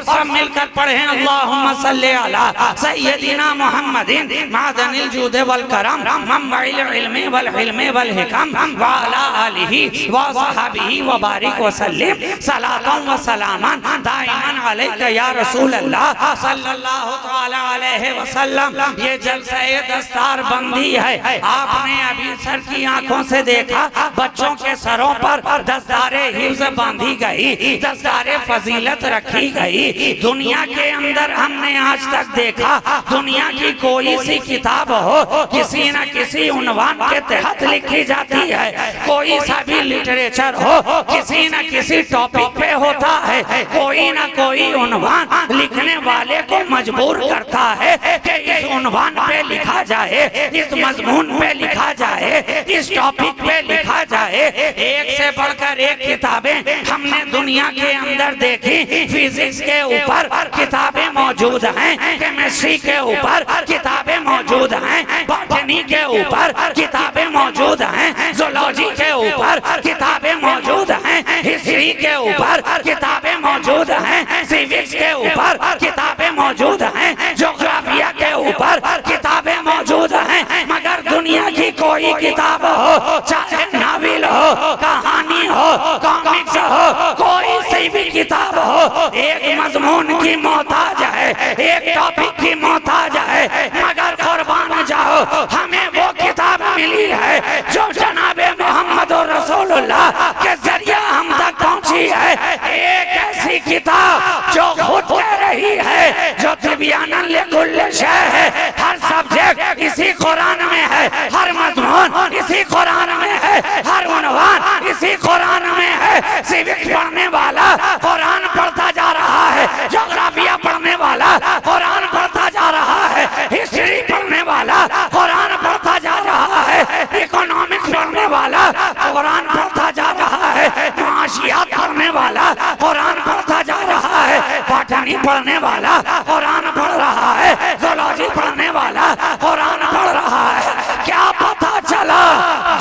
और सब मिलकर पढ़ें अल्लाहुम्मा सल्ली अला सय्यदिना मुहम्मदिन मादनिल जूद वल करम मम्बइल इल्मी वल हिल्मी वल हिकम व अला आलिहि व सहाबिहि व बारिक व सल्लिम सलातन व सलामन दाइमन अलैका या रसूल अल्लाह सल्लल्लाहु तआला अलैहि वसल्लम। ये जलसा दस्तार बंदी है। आपने अभी सर की आंखों से देखा बच्चों के सरों पर दस्तारे हिफ्ज़ बांधी गई, दस्तारे फजीलत रखी गई। दुनिया के अंदर हमने आज तक देखा दुनिया की कोई सी किताब हो किसी न किसी उन्वान के तहत लिखी जाती है, कोई सा भी लिटरेचर हो किसी न किसी टॉपिक पे होता है, कोई न कोई उन्वान लिखने वाले को मजबूर करता है कि इस उन्वान पे लिखा जाए, इस मजमून पे लिखा जाए, इस टॉपिक पे लिखा जाए। एक से बढ़कर एक किताबें हमने दुनिया के अंदर देखी। फिजिक्स के ऊपर किताबें मौजूद हैं, केमिस्ट्री के ऊपर किताबें मौजूद हैं, बॉटनी के ऊपर किताबें मौजूद हैं, ज़ूलॉजी के ऊपर किताबें मौजूद हैं, हिस्ट्री के ऊपर किताबें मौजूद हैं, सिविक्स के ऊपर किताबें मौजूद हैं, ज्योग्राफिया के ऊपर किताबें मौजूद हैं। मगर दुनिया की कोई किताब हो, चाहे नावल हो, कहानी हो, कॉमिक्स हो, कोई सी भी किताब हो, एक मजमून की मोहताज है, एक टॉपिक की मोहताज है। मगर कुर्बान जाओ हमें वो किताब मिली है जो जनाबे मोहम्मद रसूलुल्लाह के जरिए हम तक पहुंची है। एक ऐसी किताब जो खुद कह रही है, जो तिब्यानन लिकुल्ल शै है, हर सब्जेक्ट इसी कुरान में है, हर मजमून इसी कुरान में है, हर उन्वान इसी कुरान में है। सिविक्स पढ़ने वाला कुरान पढ़ता जा रहा है, ज्योग्राफिया पढ़ने वाला कुरान पढ़ता जा रहा है, हिस्ट्री पढ़ने वाला कुरान पढ़ता जा रहा है, इकोनॉमिक्स पढ़ने वाला कुरान पढ़ता जा रहा है, माशियात पढ़ने वाला कुरान पढ़ता जा रहा है, बॉटनी पढ़ने वाला कुरान पढ़ रहा है, ज़ूलॉजी पढ़ने वाला कुरान पढ़ रहा है। क्या पता चला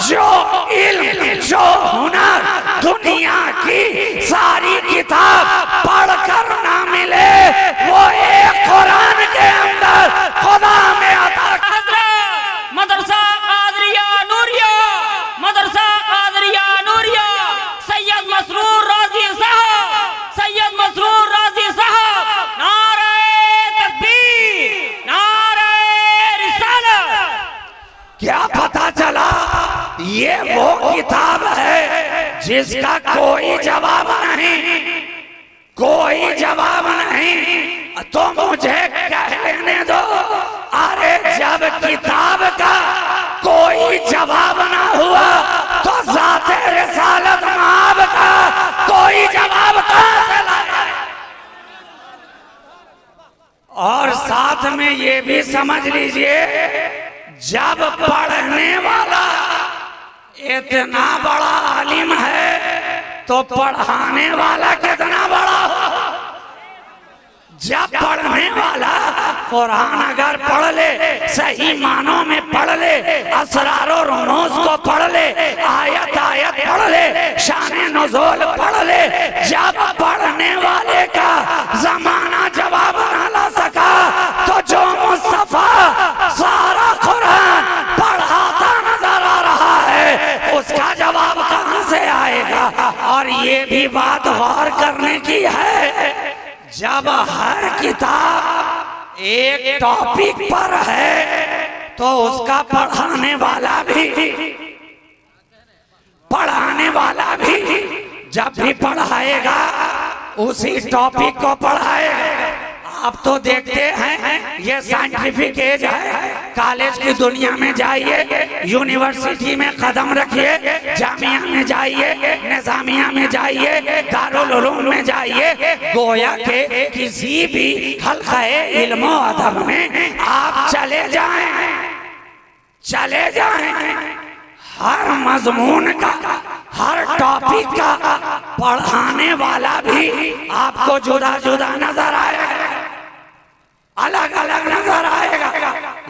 जो इल्म जो हुनर दुनिया की सारी किताब पढ़कर ना मिले वो एक कुरान के अंदर खुदा में अता। मदरसा कादरिया नूरिया, मदरसा कादरिया नूरिया, सैयद मसरूर राजी साहब, सैयद मसरूर राजी साहब, नारे तकबीर, नारे रिसालत। क्या पता चला ये वो किताब है जिसका कोई जवाब नहीं, कोई जवाब नहीं। तो मुझे कह लेने दो, अरे जब किताब का कोई जवाब ना हुआ तो ज़ाते रिसालत माब का कोई जवाब कहां से लाए। और साथ में ये भी समझ लीजिए, जब पढ़ने वाला इतना बड़ा आलिम है तो पढ़ाने वाला कितना बड़ा हो। जब पढ़ने वाला कुरान अगर पढ़ ले, सही मानों में पढ़ ले, असरार और रुमूज़ को पढ़ ले, आयत आयत पढ़ ले, शाने नुज़ूल पढ़ ले, जब पढ़ने वाले का जमाना जवाब ना ला सका तो जो मुस्तफा सारा कुरान पढ़ाता नजर आ रहा है उसका जवाब कहां से आएगा। और ये भी बात गौर करने की है, जब हर किताब एक टॉपिक पर है तो उसका पढ़ाने वाला भी जब भी पढ़ाएगा उसी टॉपिक को पढ़ाएगा। अब तो देखते हैं ये साइंटिफिक एज है, कॉलेज की दुनिया में जाइए, यूनिवर्सिटी में कदम रखिए, जामिया में जाइए, निजामिया में जाइए, दारुल उलूम में जाइए, गोया के किसी भी हल्क़े इल्म व अदब में आप चले जाएं, हर मजमून का, हर टॉपिक का पढ़ाने वाला भी आपको जुदा जुदा नजर आएगा, अलग अलग नजर आएगा।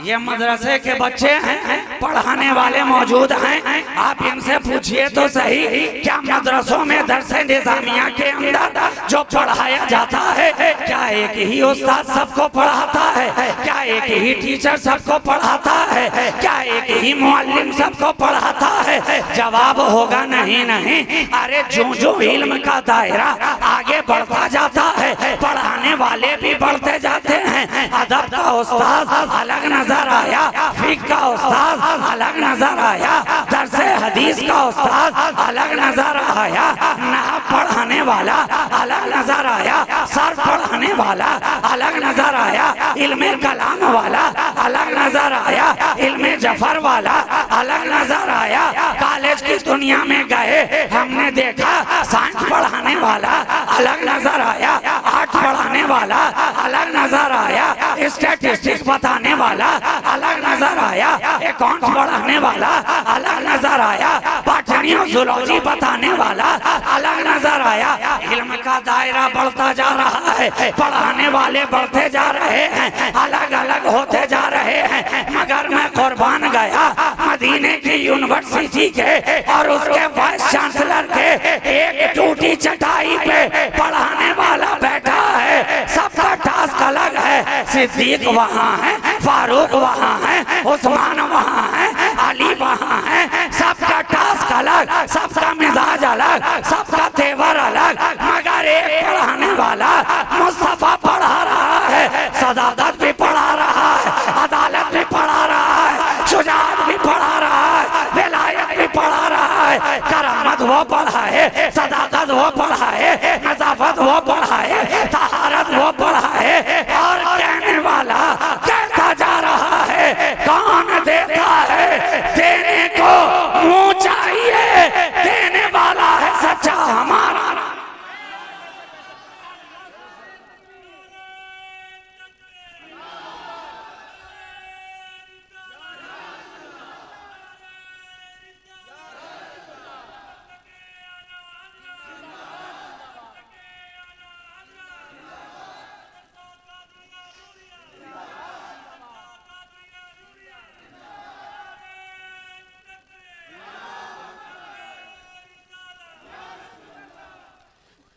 ये मदरसे के बच्चे हैं, पढ़ाने वाले मौजूद हैं। आप इनसे पूछिए तो सही, क्या मदरसों में दरसे निजामिया के अंदर जो पढ़ाया जाता है, क्या एक ही उस्ताद सबको पढ़ाता है? क्या एक ही टीचर सबको पढ़ाता है? क्या एक ही मुअल्लिम सबको पढ़ाता है? जवाब होगा नहीं नहीं। अरे जो जो इल्म का दायरा आगे बढ़ता जाता है, पढ़ाने वाले भी बढ़ते जाते हैं। अदब का उस्ताद अलग नजर आया, फिक़्ह का उस्ताद अलग नजर आया, दरसे हदीस का उस्ताद अलग नजर आया, नहव पढ़ाने वाला अलग नजर आया, सर्फ पढ़ाने वाला अलग नजर आया, इल्मे कलाम वाला अलग नजर आया, इल्मे जफर वाला अलग नजर आया। कॉलेज की दुनिया में गए, हमने देखा साइंस पढ़ाने वाला अलग नजर आया, आर्ट पढ़ाने वाला अलग नजर आया, स्टैटिस्टिक्स बताने वाला अलग नजर आया, अकाउंट पढ़ाने वाला अलग नजर आया, बॉटनी और जूलॉजी बताने वाला अलग नजर आया। इल्म का दायरा बढ़ता जा रहा है, पढ़ाने वाले बढ़ते जा रहे हैं, अलग अलग होते जा रहे हैं। मगर मैं कुर्बान गया मदीने की यूनिवर्सिटी के और उसके वाइस चांसलर के एक टूटी चटाई पे पढ़ाने वाला बैठा है, सबका टास्क अलग है। सिद्दीक वहाँ है, फारूक वहाँ है, उस्मान वहाँ है, अली वहाँ है, सबका टास्क अलग, सबका मिजाज अलग, सबका तेवर अलग। मगर एक पढ़ाने वाला मुस्तफा पढ़ा रहा है, सदाकत भी पढ़ा रहा है, अदालत भी पढ़ा रहा है, शुजाअत भी पढ़ा रहा है, विलायत भी पढ़ा रहा है, करामत वो पढ़ाए, सदाकत वो पढ़ाए, नज़ाफत वो पढ़ाए, तहारत वो पढ़ाए। और कहने वाला कहता जा रहा है, कौन देता है? देने को मुँह चाहिए, देने वाला है सच्चा हमारा।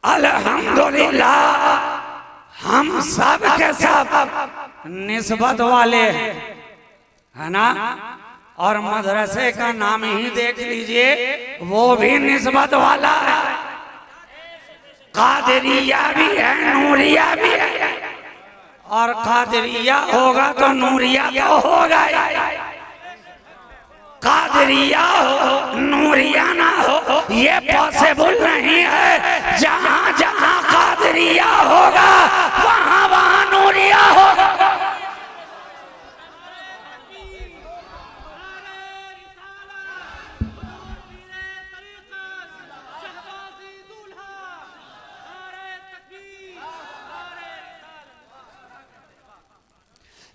अल्हम्दुलिल्लाह हम सब के सब निस्बत वाले है ना। और मदरसे का नाम ही देख लीजिए, वो भी निस्बत वाला है। कादरिया भी है, नूरिया भी है। और कादरिया होगा तो नूरिया तो होगा। कादरिया हो नूरिया ना हो ये पॉसिबल नहीं है। जहाँ जहाँ कादरिया होगा वहाँ वहाँ नूरिया होगा।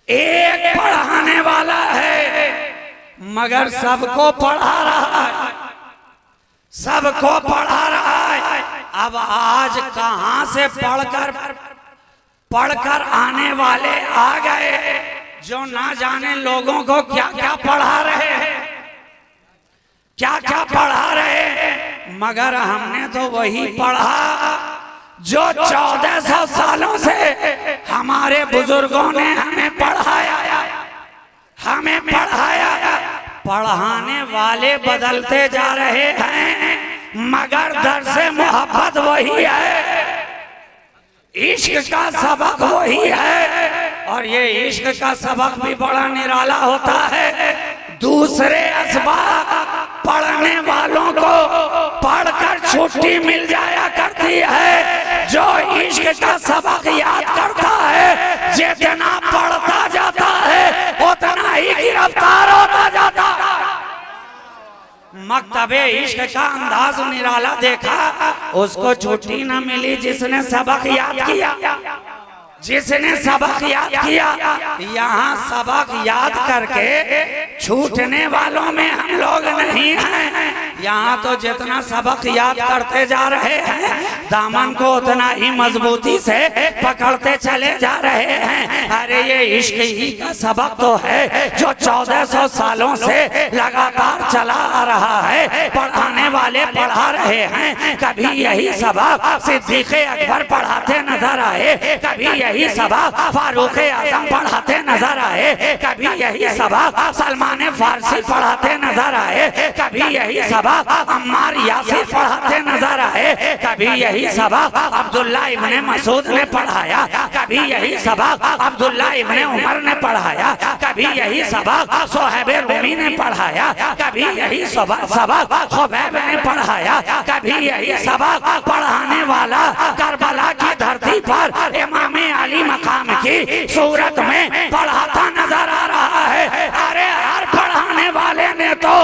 एक पढ़ाने वाला है मगर सबको पढ़ा रहा है, सबको पढ़ा रहा है। अब आज कहां से पढ़कर आने वाले आ गए जो ना जाने लोगों को क्या क्या पढ़ा रहे हैं, क्या क्या पढ़ा रहे हैं। मगर हमने तो वही पढ़ा जो 1400 सालों से हमारे बुजुर्गों ने हमें पढ़ाया, हमें पढ़ाया। पढ़ाने वाले बदलते जा रहे हैं मगर दर्से मोहब्बत वही है, इश्क का सबक वही है। और ये इश्क का सबक भी बड़ा निराला होता है। दूसरे असबाब पढ़ने वालों को पढ़कर छुट्टी मिल जाया करती है। जो इश्क का सबक याद करता है जितना पढ़ता जाता है उतना ही गिरफ्तार होता जाता है। मकतबे इश्क का अंदाज निराला देखा, उसको छुट्टी न मिली जिसने सबक याद किया, जिसने सबक याद किया। यहाँ सबक याद करके छूटने वालों में हम लोग नहीं हैं। यहाँ तो जितना सबक याद करते जा रहे हैं दामन को उतना ही मजबूती से पकड़ते चले जा रहे हैं। अरे ये इश्क ही का सबक तो है जो 1400 सालों से लगातार चला आ रहा है। पढ़ाने वाले पढ़ा रहे हैं, कभी यही सबक सिद्दीक़ अकबर पढ़ाते नजर आए, कभी यही सबक फारूक आजम पढ़ाते नजर आए, कभी यही सबक सलमान फारसी पढ़ाते नजर आए, कभी यही सबक अम्मार यासिर पढ़ाते नजर आए, कभी यही सबक अब्दुल्ला इब्ने मसूद ने पढ़ाया, कभी यही सबक अब्दुल्ला इब्ने उमर ने पढ़ाया, कभी यही सबक सुहैब रूमी ने पढ़ाया, कभी यही सबक खुबैब ने पढ़ाया, कभी यही सबक पढ़ाने वाला करबला की धरती पर इमाम अली मकाम की सूरत में पढ़ाता नजर आ रहा है। अरे हर पढ़ाने वाले ने तो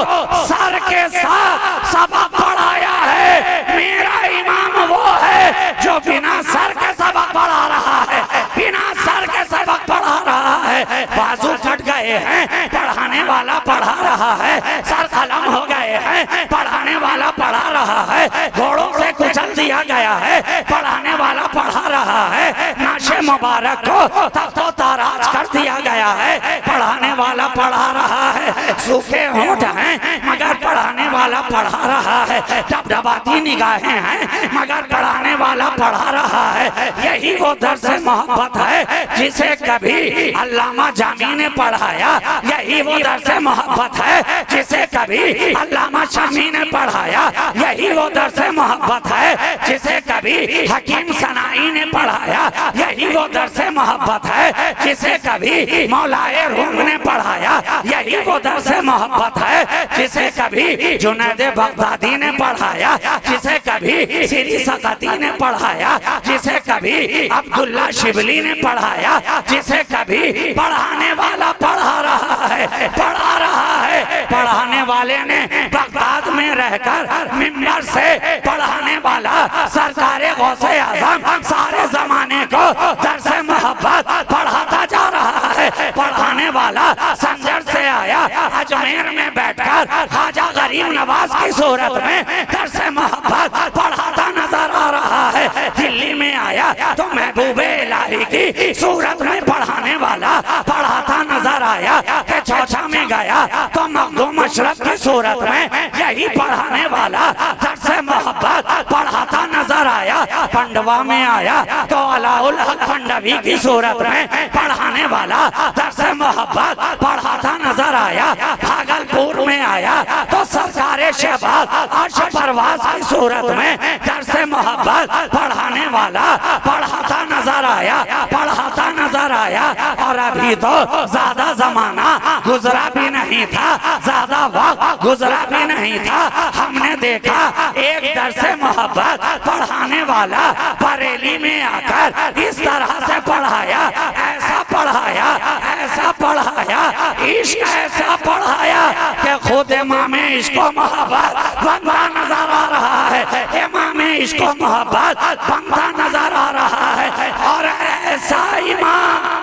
सर के साथ सबक पढ़ाया है। मेरा इमाम वो है जो बिना सर के सबक पढ़ा रहा है, बिना सर के सबक पढ़ा रहा है। बाजू कट गए हैं, पढ़ाने वाला पढ़ा रहा है, सर कलम हो गए हैं, पढ़ाने वाला पढ़ा रहा है, घोड़ों से कुचल दिया गया है, पढ़ाने वाला पढ़ा रहा है, नाशे मुबारक को तख्तो ताराज कर दिया गया है, पढ़ाने वाला पढ़ा रहा है। सूखे होंठ हैं मगर पढ़ाने वाला पढ़ा रहा है, डबडबाती निगाहें हैं मगर पढ़ाने वाला पढ़ा रहा है। यही वो दर्स मोहब्बत है जिसे कभी अल्लामा जामी ने पढ़ाया, यही वो दर्स मोहब्बत है जिसे कभी अल्लामा शामी ने पढ़ाया, यही वो दर्स मोहब्बत है जिसे कभी हकीम सनाई ने पढ़ाया, यही वो दर्स मोहब्बत है जिसे कभी मौलाए रूम ने पढ़ाया, यही वो दर्स मोहब्बत है जिसे कभी जुनैद बगदादी ने पढ़ाया, जिसे कभी सिरी सकती ने पढ़ाया, जिसे कभी अब्दुल्ला शिबली ने पढ़ाया, जिसे कभी पढ़ाने वाला पढ़ा रहा है, पढ़ा रहा है। पढ़ाने वाले ने बगदाद में रहकर मिंबर से पढ़ाने वाला सरकारे गौसे आजम सारे जमाने को दर्स मोहब्बत पढ़ाता जा रहा है। पढ़ाने वाला संजर से आया, अजमेर में बैठकर ख्वाजा गरीब नवाज की सूरत में दर्स मोहब्बत पढ़ाता नजर आ रहा है। दिल्ली में आया तो महबूबे इलाही की सूरत में पढ़ाने वाला पढ़ाता नजर आया। के चौचा में गया तो मखदूम अशरफ की सूरत में यही पढ़ाने वाला दर्स मोहब्बत पढ़ाता नजर आया। पंडवा में आया तो अलाउल हक पंडवी की सूरत में पढ़ाने वाला दर्स मोहब्बत पढ़ाता नजर आया। भागलपुर में आया तो सरकारे शहबाज अर्श परवाज की सूरत में दर्स मोहब्बत पढ़ाने वाला पढ़ाता नजर आया, पढ़ाता नजर आया। और अभी तो ज्यादा जमाना गुजरा भी नहीं था, ज्यादा वक्त गुजरा भी नहीं था, हमने देखा एक दर्स मोहब्बत पढ़ाने वाला बरेली में आकर इस तरह से पढ़ाया, ऐसा पढ़ाया, ऐसा पढ़ाया, इश्क ऐसा पढ़ाया कि खुद इमाम इश्क मोहब्बत बनता नजर आ रहा है, इमाम इश्क मोहब्बत बनता नजर आ रहा है। और ऐसा इमाम,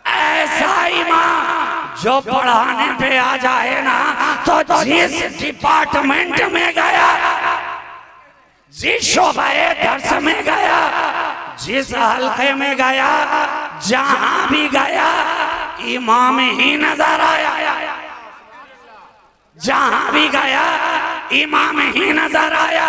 ऐसा इमाम जो पढ़ाने पे आ जाए ना तो जिस डिपार्टमेंट में गया, जिस शोबे दर्स में गया, जिस हल्के में गया, जहां भी गया इमाम ही नजर आया, जहां भी गया इमाम ही नजर आया।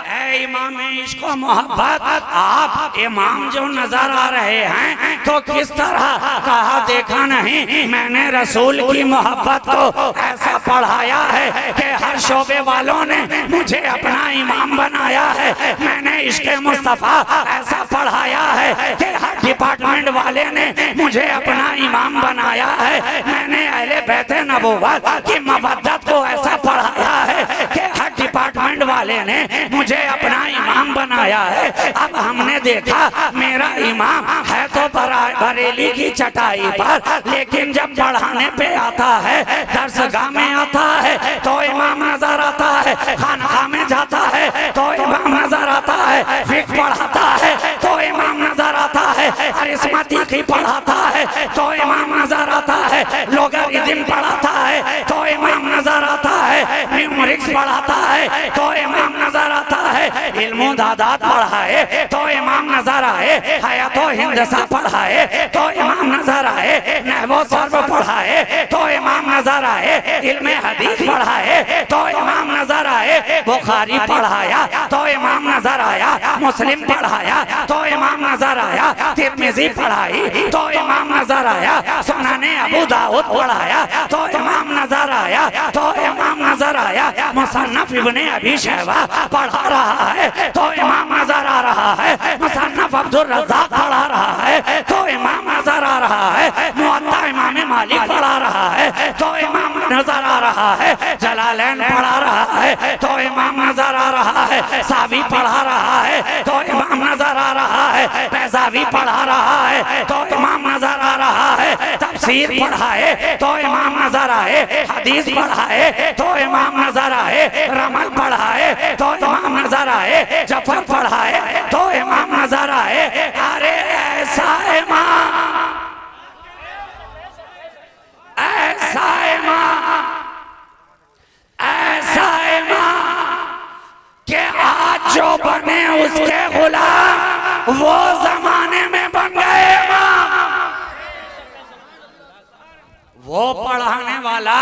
ऐ इमाम इश्क मोहब्बत, आप इमाम जो नजर आ रहे हैं तो किस तरह कहा देखा नहीं, मैंने रसूल की मोहब्बत को ऐसा पढ़ाया है कि हर शोबे वालों ने मुझे अपना इमाम बनाया है। मैंने इश्क मुस्तफा ऐसा पढ़ाया है कि हर डिपार्टमेंट वाले ने मुझे अपना इमाम बनाया है। मैंने अहले बैते नबूवत की मवद्दत को ऐसा पढ़ाया है कि हर डिपार्टमेंट वाले ने मुझे अपना इमाम बनाया है। अब हमने देखा मेरा इमाम है तो बरेली की चटाई पर, लेकिन जब पढ़ाने पे आता है, दरसगाह में आता है तो इमाम नजर आता है, खानकाह में जाता है तो इमाम नजर आता है, फिक्र पढ़ाता है तो इमाम नजर आता है, अरिस्मतिकी पढ़ाता है तो इमाम नजर आता है, लोगारिथम पढ़ाता है तो इमाम नजर पढ़ाता है तो इमाम नजर आता है, इल्मो दादात पढ़ाए तो इमाम नजर आए, हयातो हिंदसा पढ़ाए तो इमाम नजर आए, नहवो सर्व पढ़ाए तो इमाम नजर आए, इल्मे हदीस पढ़ाए तो इमाम नजर आए, बुखारी पढ़ाया तो इमाम नजर आया, मुस्लिम पढ़ाया तो इमाम नजर आया, तिरमिजी पढ़ाई तो इमाम नजर आया, सुनाने अबू दाऊद पढ़ाया तो इमाम नजर आया, तो इमाम नजर आया, मुसन्नफ इब्ने अबी शैबा पढ़ा रहा है तो इमाम नजर आ रहा है, मुसन्नफ अब्दुल रज़्ज़ाक़ पढ़ा रहा है तो इमाम नजर आ रहा है, मुअत्ता इमाम मालिक पढ़ा रहा है तो इमाम नजर आ रहा है, जलालैन पढ़ा रहा है तो इमाम नजर आ रहा है, सावी पढ़ा रहा है तो इमाम नजर आ रहा है, पैजावी पढ़ा रहा है तो इमाम नजर आ रहा है, तफसीर पढ़ाए तो इमाम नजर आए, हदीस पढ़ाए तो इमाम नजर आए, रमल पढ़ाए तो इमाम नजर आए, जफर पढ़ाए तो इमाम नजर आए। अरे ऐसा इमाम, ऐसा इमाम, ऐसा इमाम कि आज जो बने उसके गुलाम वो जमाने में बन गए इमाम। वो पढ़ाने वाला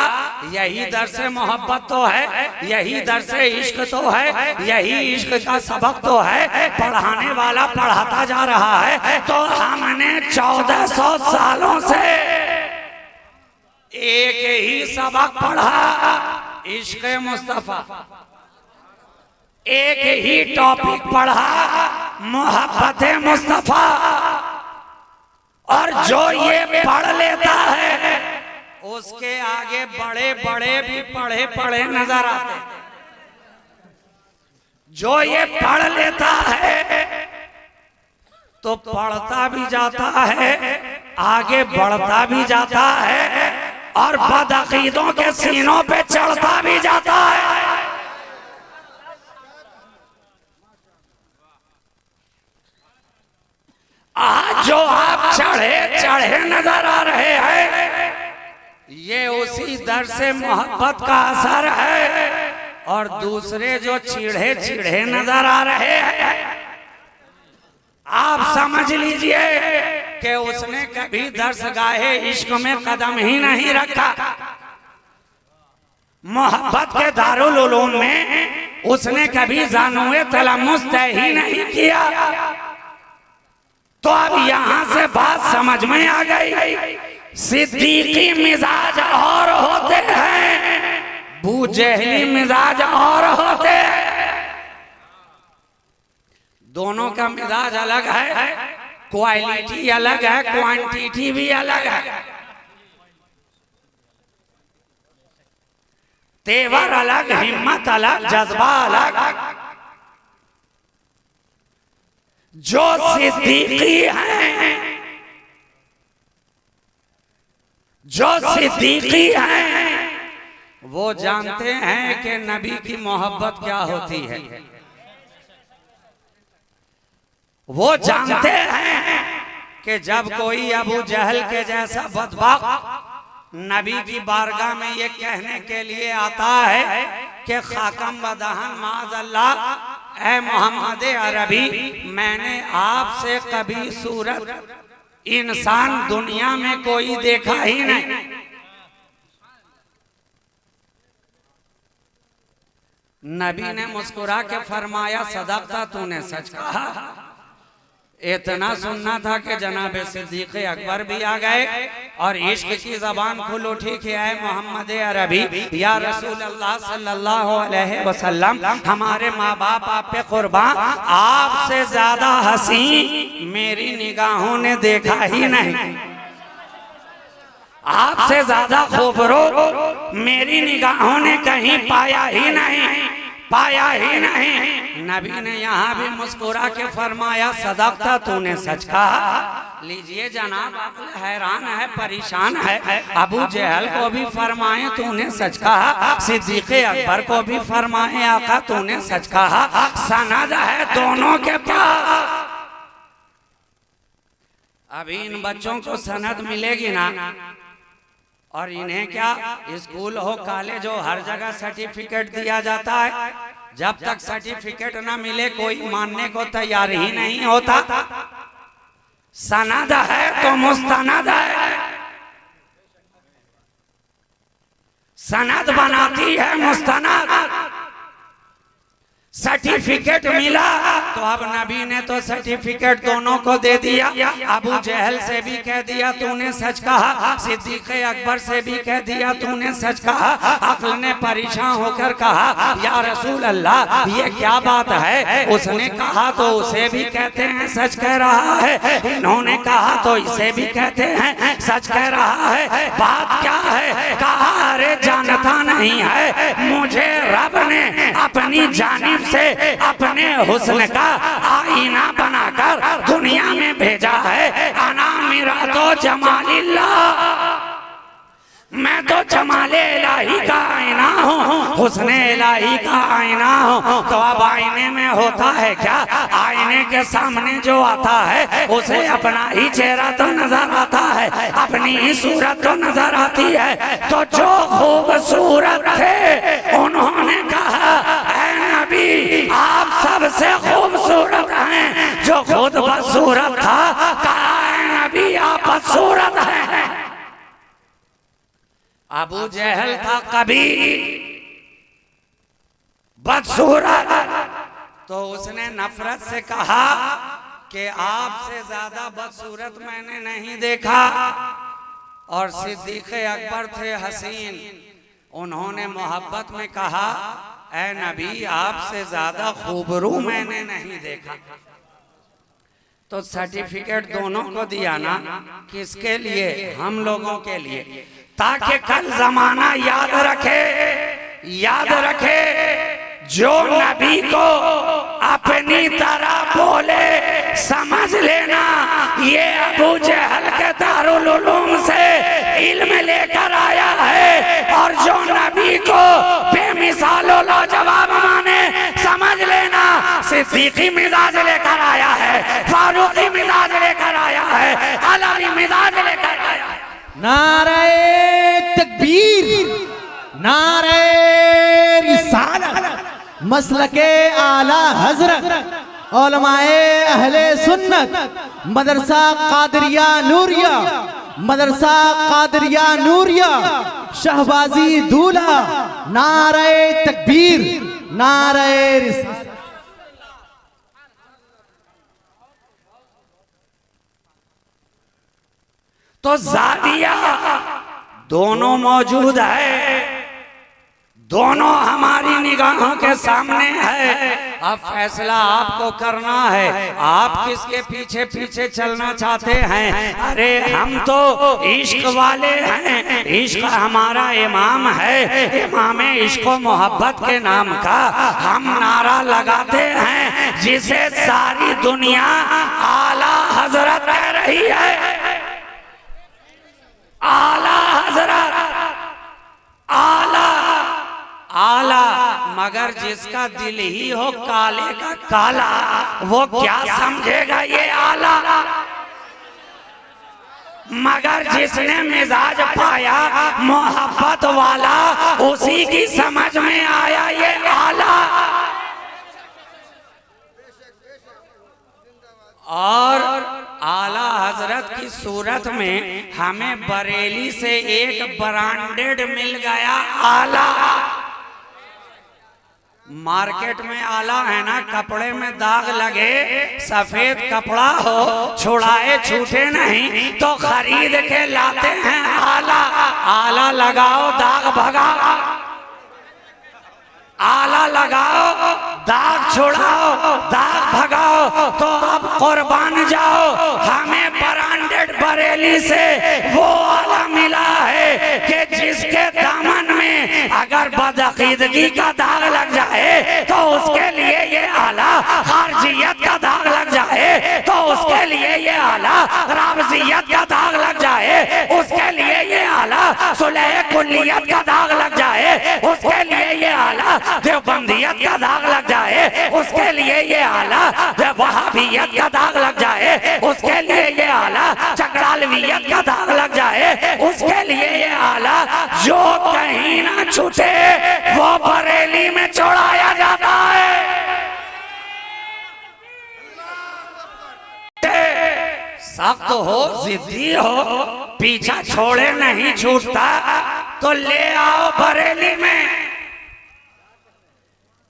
यही दर्स मोहब्बत तो है, यही दर्स इश्क तो है, यही इश्क का सबक तो है, पढ़ाने वाला पढ़ाता जा रहा है। तो हमने 1400 सालों से एक ही सबक पढ़ा, इश्क मुस्तफा, एक ही टॉपिक पढ़ा, मोहब्बत मुस्तफा। और जो ये पढ़ लेता है उसके आगे बड़े बड़े भी पढ़े पढ़े नजर आते। जो ये पढ़ लेता है तो पढ़ता भी जाता है, आगे बढ़ता भी जाता है और बदअकीदों के सीनों पे चढ़ता भी जाता है। आज जो आप चढ़े चढ़े नजर आ रहे हैं ये उसी दर्स मोहब्बत का असर है, और दूसरे जो चिढ़े चिढ़े नजर आ रहे हैं आप समझ लीजिए कि उसने कभी दर्स गाहे इश्क में कदम ही नहीं रखा, मोहब्बत के दारुल उलूम में उसने कभी ज़ानुए तलम्मुस तय ही नहीं किया। तो अब यहां से बात समझ में आ गई, सिद्दीकी मिजाज और होते हैं, बूजहली मिजाज और होते हैं। दोनों का मिजाज अलग है, क्वालिटी अलग है, क्वांटिटी भी अलग है, तेवर अलग, हिम्मत अलग, जज्बा अलग। जो सिद्दीकी हैं, जो सिद्दीकी हैं वो जानते हैं कि नबी की मोहब्बत क्या होती है। वो जानते हैं कि जब कोई अबू जहल के जैसा बदबख्त नबी की बारगाह में ये कहने के लिए आता है कि खाकम बदहन माज़अल्लाह, ऐ मोहम्मद अरबी, मैंने आपसे कभी सूरत इंसान दुनिया में कोई देखा ही नहीं। नबी ने मुस्कुरा के फरमाया, सदक़ता, तूने सच कहा। इतना सुनना था कि जनाब सिद्दीक़ अकबर भी आ गए और इश्क की जबान खुल उठी कि आए मोहम्मद अरबी, या रसूल अल्लाह सल्लल्लाहु अलैहि वसल्लम, हमारे माँ बाप आप पे कुर्बान, आपसे ज्यादा हसीन मेरी निगाहों ने देखा ही नहीं, आपसे ज्यादा खूबसूरत मेरी निगाहों ने कहीं पाया ही नहीं, पाया ही नहीं। नबी ने यहाँ भी मुस्कुरा के फरमाया, सदक़ता, तूने सच कहा। लीजिए जनाब, हैरान है, परेशान है। अबू जहल को भी फरमाए तूने सच कहा, सिद्दीक़ अकबर को भी फरमाए आका तूने सच कहा। सनद है दोनों के पास। अभी इन बच्चों को सनद मिलेगी ना, और इन्हें क्या स्कूल हो कॉलेज हो हर जगह सर्टिफिकेट दिया जाता है। जब तक सर्टिफिकेट ना मिले कोई मानने को तैयार ही नहीं होता। सनद है तो मुस्तनद है, सनद बनाती है मुस्तनद। सर्टिफिकेट मिला तो अब नबी ने तो सर्टिफिकेट दोनों को दे दिया। अबू जहल से भी कह दिया तूने सच कहा, सिद्दीक अकबर से भी कह दिया तूने सच कहा। अक्ल ने परेशान होकर कहा या रसूल अल्लाह ये क्या बात है। उसने कहा तो उसे भी कहते हैं सच कह रहा है, इन्होंने कहा तो इसे भी कहते हैं सच कह रहा है। बात क्या है? कहा अरे जानता नहीं है, मुझे रब ने अपनी जानिब से अपने हुस्न का आईना बनाकर दुनिया में भेजा है। अना मेरा तो जमालिल्लाह, मैं तो जमाले इलाही का आईना हूँ, हुस्न इलाही का आईना हूँ। तो अब आईने में होता है क्या? आईने के सामने जो आता है उसे अपना ही चेहरा तो नजर आता है, अपनी ही सूरत तो नजर आती है। तो जो खूबसूरत थे उन्होंने कहा ऐ नबी आप सबसे खूबसूरत हैं। जो खुद बदसूरत था कहा ऐ नबी आप बदसूरत हैं। अबू जहल था कभी बदसूरत, तो उसने नफरत से कहा कि आपसे ज्यादा बदसूरत मैंने नहीं देखा। और सिद्दीक अकबर थे हसीन, उन्होंने मोहब्बत में कहा ऐ नबी आपसे ज्यादा खूबरू मैंने नहीं देखा। तो सर्टिफिकेट दोनों को दिया ना, किसके लिए? हम लोगों के लिए, ताकि कल जमाना याद रखे जो नबी को अपनी तरह बोले समझ लेना ये अबू जहल के दारुल उलूम से इल्म लेकर आया है। और जो नबी को बेमिसालो लाजवाब माने समझ लेना सिद्दीकी मिजाज लेकर आया है, फारूकी मिजाज लेकर आया है, अलवी मिजाज लेकर आया है। नारे तकबीर, नारे रिसालत, मसलके आला हजरत उलमाए अहले सुन्नत, मदरसा कादरिया नूरिया, मदरसा कादरिया नूरिया, शहबाजी दूल्हा। नारे तकबीर, नारे रिसालत। तो जाविया दोनों मौजूद है, दोनों हमारी निगाहों के सामने है। अब फैसला आपको करना है, आप किसके पीछे पीछे चलना चाहते हैं। अरे हम तो इश्क वाले हैं, इश्क हमारा इमाम है, इमाम इश्क व मोहब्बत के नाम का हम नारा लगाते हैं जिसे सारी दुनिया आला हजरत कह रही है। आला हजरत, आला आला, मगर जिसका दिल ही हो काले का काला वो क्या समझेगा ये आला। मगर जिसने मिजाज पाया मोहब्बत वाला उसी की समझ में आया ये आला। और आला हजरत की सूरत में हमें बरेली से एक ब्रांडेड मिल गया आला। मार्केट में आला है ना, कपड़े में दाग लगे, सफेद कपड़ा हो, छुड़ाए छूटे नहीं तो खरीद के लाते हैं आला। आला लगाओ दाग भगाओ, आला लगाओ दाग छुड़ाओ, दाग भगाओ। तो अब कुर्बान जाओ, हमें ब्रांडेड बरेली से वो आला मिला है कि जिसके दामन में अगर बदअकीदगी का दाग लग जाए तो उसके लिए ये आला, खारजियत का दाग लग जाए तो उसके लिए ये आला, रावजियत का दाग लग जाए उसके लिए ये आला, सुलह कुल्लियत का दाग लग जाए उसके लिए ये आला, देवबंदियत का दाग लग जाए उसके लिए ये आला, वहाबियत का दाग लग जाए उसके लिए ये आला, चकड़ालवियत का दाग लग जाए उसके लिए ये आला, जो कहीं ना छूटे वो बरेली में चढ़ाया जाता है। सख्त हो, जिद्दी हो, पीछा छोड़े नहीं छूटता, तो ले आओ बरेली में।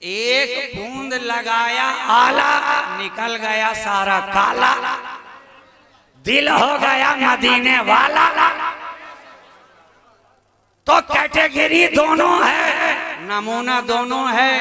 एक बूंद लगाया आला, निकल गया सारा काला, दिल हो गया मदीने वाला। तो कैटेगरी दोनों है, नमूना दोनों है,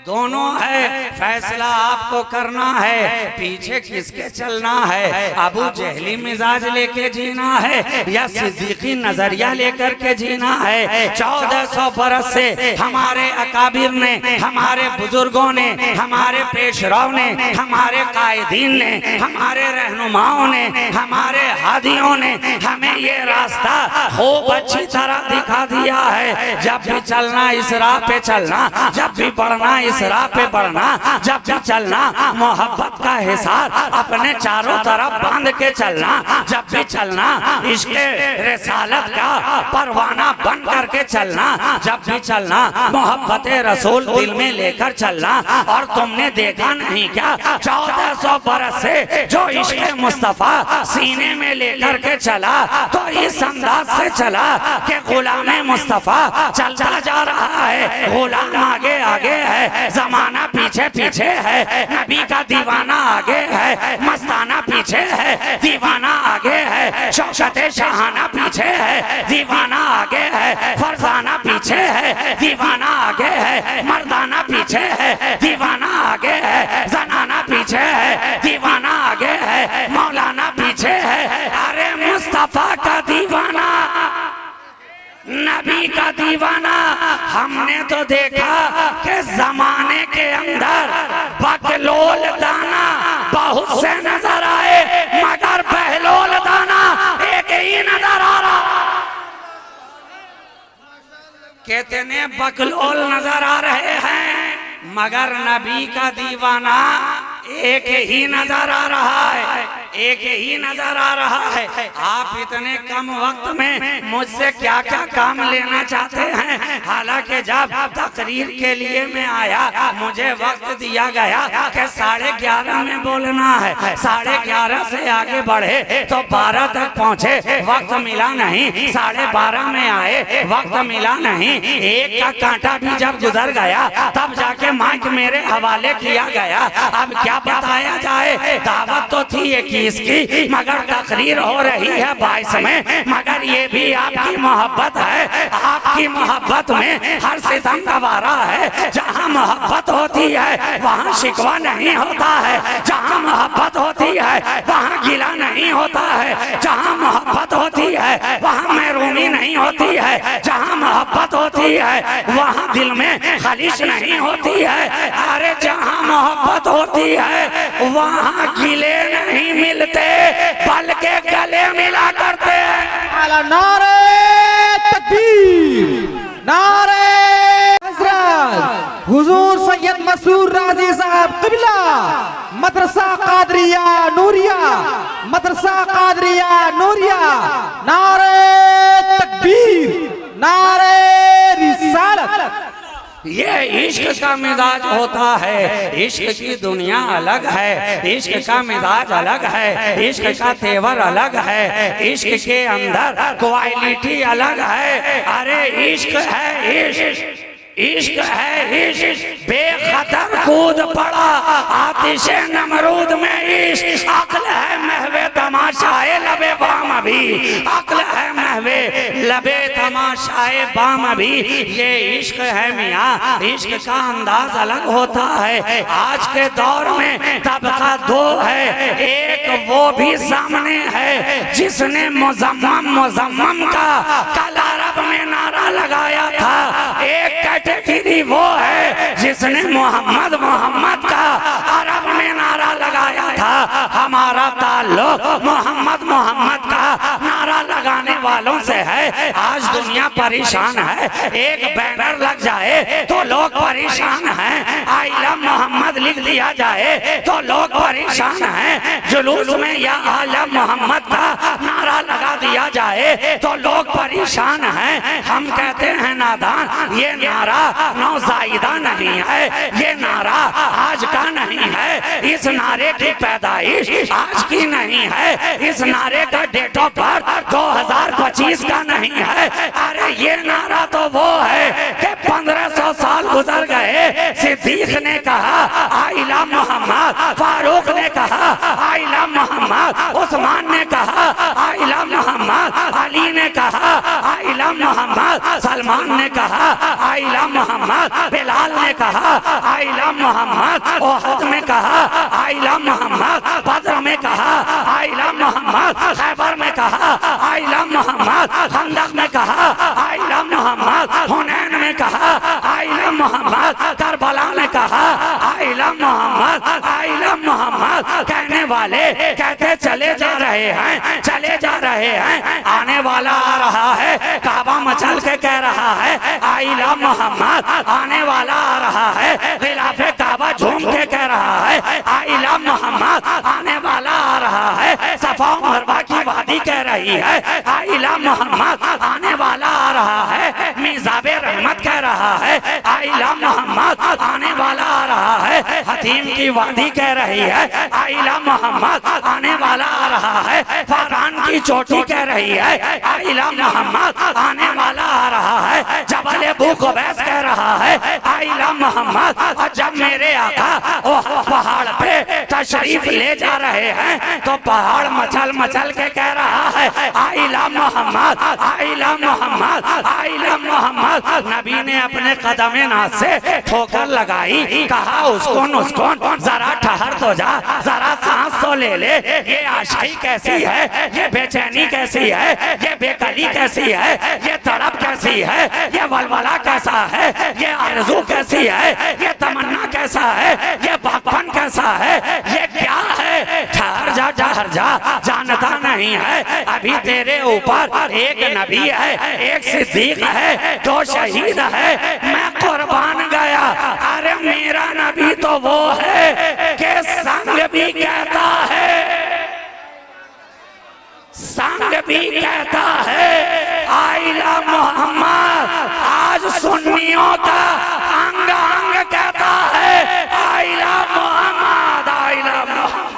दोनों है। फैसला आपको करना है, पीछे किसके चलना है। अबू जहली मिजाज लेके जीना है या सिद्दीकी नजरिया लेकर के जीना है। 1400 बरस से हमारे अकाबिर ने, हमारे बुजुर्गों ने, हमारे पेशराव ने, हमारे कायदीन ने, हमारे रहनुमाओं ने, हमारे हादियों ने हमें ये रास्ता खूब अच्छी तरह दिखा दिया है। जब भी चलना इस राह पे चलना, जब भी बढ़ना इस राह पे बढ़ना, जब भी चलना मोहब्बत का हिसार अपने चारों तरफ बांध के चलना, जब भी चलना इश्क़ रिसालत का परवाना बन करके चलना, जब भी चलना मोहब्बत रसूल दिल में लेकर चलना। और तुमने देखा नहीं क्या 1400 बरस से जो इश्क़ मुस्तफा सीने में लेकर के चला, तो इस अंदाज से चला कि गुलाम मुस्तफा चलता जा रहा है, गुलाम आगे आगे है, जमाना पीछे पीछे है, नबी का दीवाना आगे है, मस्ताना पीछे है, दीवाना आगे है, शौकत शाहाना पीछे है, दीवाना आगे है, फरजाना पीछे है, दीवाना आगे है, मर्दाना पीछे है, दीवाना आगे है, जनाना पीछे है, दीवाना आगे है, मौलाना पीछे है। अरे मुस्तफा का दीवाना, नबी का दीवाना। हमने तो देखा कि जमाने के अंदर बकलोल दाना बहुत से नजर आए, मगर बहलोल दाना एक ही नजर आ रहा। कितने बकलोल नजर आ रहे हैं, मगर नबी का दीवाना एक ही नजर आ रहा है, एक ही नजर आ रहा है। आप इतने कम वक्त में मुझसे क्या क्या काम लेना चाहते हैं। हालांकि जब तकरीर के लिए मैं आया, मुझे वक्त दिया गया कि 11:30 में बोलना है, 11:30 से आगे बढ़े तो 12 तक पहुँचे, वक्त मिला नहीं। 12:30 में आए, वक्त मिला नहीं। एक का कांटा भी जब गुजर गया तब जाके माइक मेरे हवाले किया गया। अब क्या बताया जाए, दावत तो थी 21 की, मगर तकरीर हो रही है 22 में। मगर ये भी आपकी मोहब्बत है, आपकी मोहब्बत में हर सितम गवारा है। जहाँ मोहब्बत होती है वहाँ शिकवा नहीं होता है, जहाँ मोहब्बत होती है वहाँ गिला नहीं होता है, जहाँ मोहब्बत होती है वहाँ महरूमी नहीं होती है, जहाँ मोहब्बत होती है वहाँ दिल में खलिश नहीं होती है। अरे जहाँ मोहब्बत होती है वहाँ गिले नहीं मिलते, बल्कि गले मिला करते हैं। नारे तकबीर, नारे हज़रत हुजूर सैयद मसरूर राजी साहब क़िबला, मदरसा कादरिया नूरिया, मदरसा कादरिया नूरिया। नारे तकबीर, नारे रिसालत। ये इश्क का मिजाज होता है, इश्क की दुनिया अलग है, इश्क का मिजाज अलग है, इश्क का तेवर अलग है, इश्क के अंदर क्वालिटी अलग है। अरे इश्क है, इश्क इश्क है, इश्क बेखतर कूद पड़ा आतिशे नमरूद में। इश्क अक्ल है महवे तमाशाए लबे बाम अभी, अक्ल है महवे लबे तमाशाए बाम अभी। ये इश्क है मियाँ, इश्क का अंदाज अलग होता है। आज के दौर में तबका 2 है, एक वो भी सामने है जिसने मुजम्मम मुजम्मम का कल अरब में नारा लगाया था, एक कैटेगरी वो है जिसने मोहम्मद मोहम्मद का अरब में नारा लगाया था। हमारा ताल्लुक मोहम्मद मोहम्मद का नारा लगा लगाने वालों से है। आज दुनिया परेशान है, एक बैनर लग जाए तो लोग परेशान हैं, आई लव मोहम्मद लिख दिया जाए तो लोग परेशान हैं, जुलूस में या आई लव मोहम्मद का नारा लगा दिया जाए तो लोग परेशान हैं। हम कहते हैं नादान, ये नारा नौजायदा नहीं है, ये नारा आज का नहीं है, इस नारे की पैदाइश आज की नहीं है, इस नारे का डेट ऑफ बर्थ 2025 का नहीं है। अरे ये नारा तो वो है कि 1500 साल गुजर गए, सिद्दीक ने कहा आई लव मोहम्मद, फारूक ने कहा आई लव मोहम्मद, उस्मान ने कहा आई लव मोहम्मद, अली ने कहा आई लव मोहम्मद, सलमान ने कहा आई लव मोहम्मद, बिलाल ने कहा आई लव मोहम्मद, ओहद में कहा आई लव मोहम्मद, बद्र में कहा आई लव मोहम्मद, खैबर में कहा आई लव मोहम्मद, खंदक में कहा आई लव मोहम्मद, हुनैन में कहा आई लव मोहम्मद, करबला में कहा I love Mohammad, I love Mohammad. कहने वाले कहते चले जा रहे हैं, चले जा रहे हैं, आने वाला आ रहा है, काबा मचल के कह रहा है आई लव मोहम्मद, आने वाला आ रहा है, खिलाफे काबा झूम के कह रहा है आई लव मोहम्मद, आने वाला आ रहा है, सफा मरवा की वादी कह रही है आई लव मोहम्मद, आने वाला आ रहा है, मिजाबे रहमत कह रहा है आई लव मोहम्मद, आने वाला आ रहा है, हतीम की वादी कह रही है आई लव मोहम्मद, आने वाला आ रहा है, फरहान की चोटी कह रही है आई लव मोहम्मद, आने वाला आ रहा है, जबल अबू कुबैस कह रहा है आई लव मोहम्मद। और जब मेरे आका पहाड़ पे तशरीफ ले जा रहे हैं तो पहाड़ मचल मचल के कह रहा है I love Mohammad, I love Mohammad, I love Mohammad. नबी ने अपने कदमे नाज से ठोकर लगाई, कहा उसको जरा ठहर तो जा, जरा सांस तो ले ले, ये आशाई कैसी है, ये बेचैनी कैसी है, ये बेकली कैसी है, ये तड़प कैसी है, ये वलवला कैसा है, ये आरज़ू कैसी है, ये तमन्ना कैसा है, ये बागपन कैसा है, ये क्या है। ठहर जा, ठहर जा, जानता नहीं है अभी तेरे ऊपर एक नबी है, एक सिद्दीक है, दो शहीद है, मैं कुर्बान गया। अरे मेरा नबी तो वो है कि संग भी कहता है, संग भी कहता है आई लव मोहम्मद। आज सुन्नियों का अंग अंग कहता है I love Mohammad, I love Mohammad.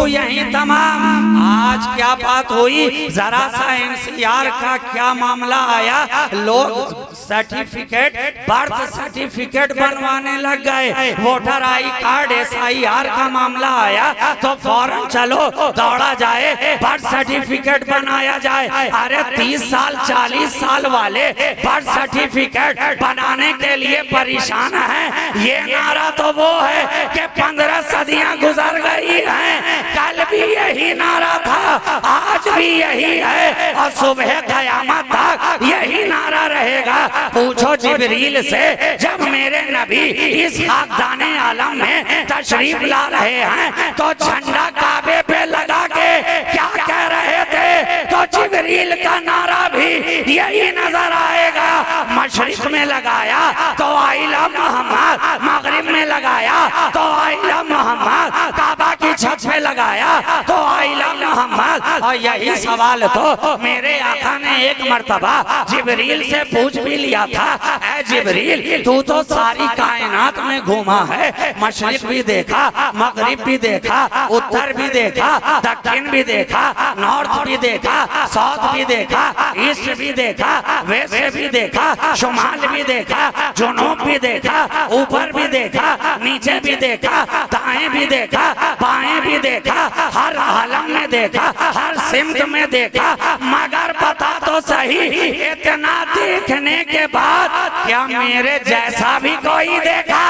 यही तमाम। आज क्या बात हुई, जरा सा एनसीआर का क्या मामला आया, लोग सर्टिफिकेट बर्थ सर्टिफिकेट बनवाने लग गए, वोटर आई कार्ड SIR का मामला आया तो फौरन चलो दौड़ा जाए, बर्थ सर्टिफिकेट बनाया जाए। अरे 30 साल 40 साल वाले बर्थ सर्टिफिकेट बनाने के लिए परेशान हैं। ये नारा तो वो है कि 15 सदियां गुजर गई हैं, कल भी यही नारा था, आज भी यही है और सुबह क़यामत तक यही नारा रहेगा। पूछो जिब्रील से, जब मेरे नबी इस खाकदाने आलम में तशरीफ ला रहे हैं तो झंडा काबे पे लगा के क्या कह रहे थे, तो जिब्रील का नारा भी यही नजर आएगा। मशरिक में लगाया तो आई लव मोहम्मद, मगरिब में लगाया तो आई लव मोहम्मद, काबा की छत पे लगाया तो आई लव मोहम्मद। और यही सवाल तो मेरे आका ने एक मर्तबा जिब्रील से पूछ भी लिया था, ऐ जिब्रील तू तो सारी कायनात में घूमा है, मशरिक भी देखा, मगरिब भी देखा, उत्तर भी देखा, दक्षिण भी देखा, नॉर्थ भी देखा, साउथ भी देखा, ईस्ट भी देखा, वेस्ट भी देखा, शुमाल भी देखा, जुनूब भी देखा, ऊपर भी देखा, नीचे भी देखा, दाएं भी देखा, बाएं भी देखा, हर आलम में देखा, हर सिमत में देखा, मगर पता तो सही इतना देखने के बाद क्या मेरे जैसा भी कोई देखा,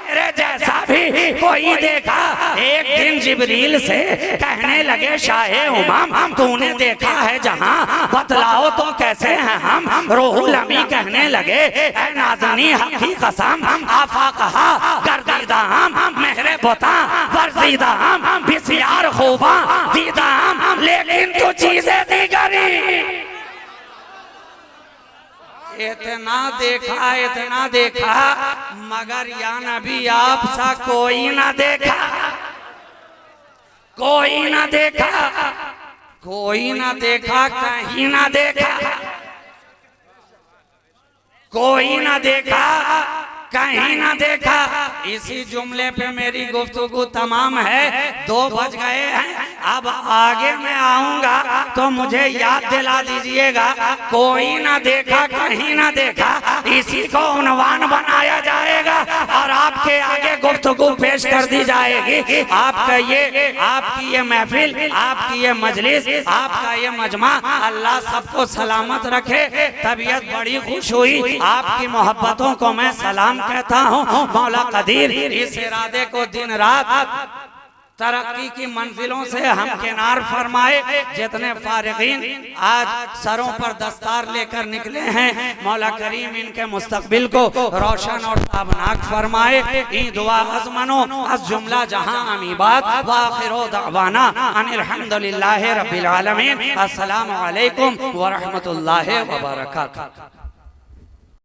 मेरे जैसा भी कोई देखा। एक दिन जिब्रील से कहने लगे, शाहे उमम तूने देखा है जहां, बतलाओ तो कैसे हैं हम। रूहुल अमी कहने लगे, ऐ नाज़नी हक़ की कसम, आफा कहा गर्दी दीदा हम मेहरे बोता वर्जीदा हम बिस्यार खूबा दीदा हम लेकिन तो चीजें दीगरी। इतना देखा मगर या नबी आपसा कोई ना देखा, कोई ना देखा, कोई ना देखा, कहीं ना देखा, कोई ना देखा, कहीं ना देखा। इसी जुमले पे मेरी गुफ्तगू तमाम है। 2 बज गए हैं, अब आगे मैं आऊंगा तो मुझे याद दिला दीजिएगा। कोई ना देखा, कहीं ना देखा, इसी को उन्वान बनाया जाएगा और आपके आगे गुफ्तगू पेश कर दी जाएगी। आपकी ये महफिल, आपकी ये मजलिस, आपका ये मजमा, अल्लाह सबको सलामत रखे। तबीयत बड़ी खुश हुई, आपकी मोहब्बतों को मैं सलाम कहता हूँ। मौला कदीर इस इरादे को दिन रात तरक्की की मंजिलों से हम किनार फरमाए। जितने फारिगीन आज सरों पर दस्तार लेकर निकले हैं, मौला करीम इनके मुस्तकबिल को रोशन और ताबनाक फरमाए। ई दुआ अज़मनो अस जुमला जहां अमीबात व आखिरो दअवाना अनिल हम्दुलिल्लाहि रब्बिल आलमीन। अस्सलामु अलैकुम व रहमतुल्लाहि व बरकातहू।